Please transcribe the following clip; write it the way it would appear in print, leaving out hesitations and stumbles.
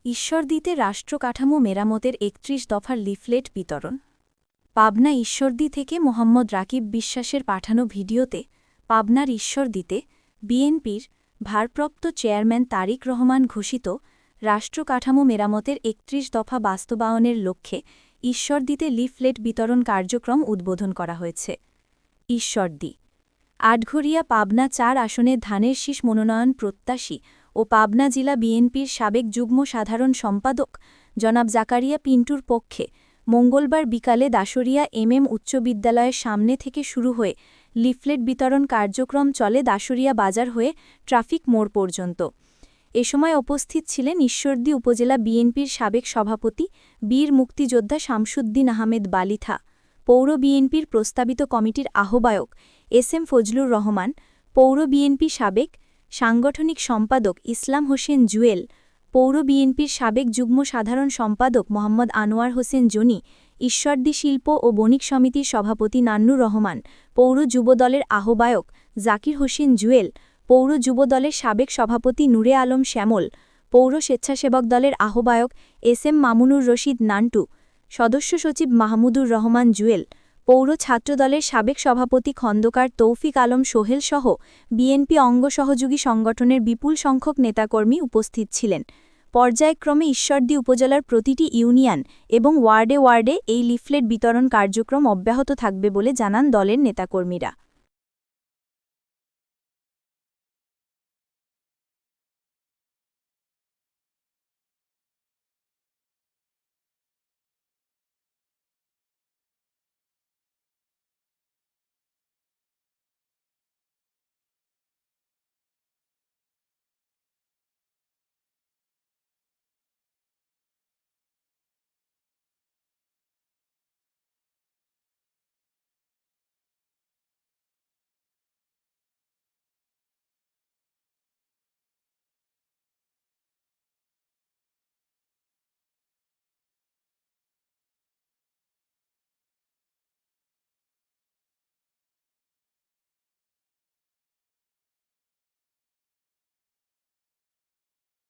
ঈশ্বরদীতে রাষ্ট্রকাঠামো মেরামতের ৩১ দফার লিফলেট বিতরণ। পাবনা ঈশ্বরদী থেকে মোহাম্মদ রাকিব বিশ্বাসের পাঠানো ভিডিওতে পাবনার ঈশ্বরদীতে বিএনপির ভারপ্রাপ্ত চেয়ারম্যান তারিক রহমান ঘোষিত রাষ্ট্রকাঠামো মেরামতের ৩১ দফা বাস্তবায়নের লক্ষ্যে ঈশ্বরদীতে লিফলেট বিতরণ কার্যক্রম উদ্বোধন করা হয়েছে। ঈশ্বরদী আটঘরিয়া পাবনা ৪ আসনে ধানের শীষ মনোনয়ন প্রত্যাশী ও পাবনা জেলা বিএনপির সাবেক যুগ্ম সাধারণ সম্পাদক জনাব জাকারিয়া পিন্টুর পক্ষে মঙ্গলবার বিকালে দাসুরিয়া এমএম উচ্চ বিদ্যালয়ের সামনে থেকে শুরু হয়ে লিফলেট বিতরণ কার্যক্রম চলে দাসুরিয়া বাজার হয়ে ট্রাফিক মোড় পর্যন্ত। এ সময় উপস্থিত ছিলেন ঈশ্বরদী উপজেলা বিএনপির সাবেক সভাপতি বীর মুক্তিযোদ্ধা শামসুদ্দিন আহমেদ বালিথা, পৌর বিএনপির প্রস্তাবিত কমিটির আহ্বায়ক এসএম ফজলুর রহমান, পৌর বিএনপি সাবেক সাংগঠনিক সম্পাদক ইসলাম হোসেন জুয়েল, পৌর বিএনপির সাবেক যুগ্ম সাধারণ সম্পাদক মোহাম্মদ আনোয়ার হোসেন জনি, ঈশ্বরদী শিল্প ও বণিক সমিতির সভাপতি নান্নুর রহমান, পৌর যুবদলের আহ্বায়ক জাকির হোসেন জুয়েল, পৌর যুবদলের সাবেক সভাপতি নূরে আলম শ্যামল, পৌর স্বেচ্ছাসেবক দলের আহ্বায়ক এসএম মামুনুর রশিদ নান্টু, সদস্য সচিব মাহমুদুর রহমান জুয়েল, পৌর ছাত্রদলের সাবেক সভাপতি খন্দকার তৌফিক আলম সোহেল সহ বিএনপি অঙ্গ সহযোগী সংগঠনের বিপুল সংখ্যক নেতাকর্মী উপস্থিত ছিলেন। পর্যায়ক্রমে ঈশ্বরদী উপজেলার প্রতিটি ইউনিয়ন এবং ওয়ার্ডে ওয়ার্ডে এই লিফলেট বিতরণ কার্যক্রম অব্যাহত থাকবে বলে জানান দলের নেতাকর্মীরা।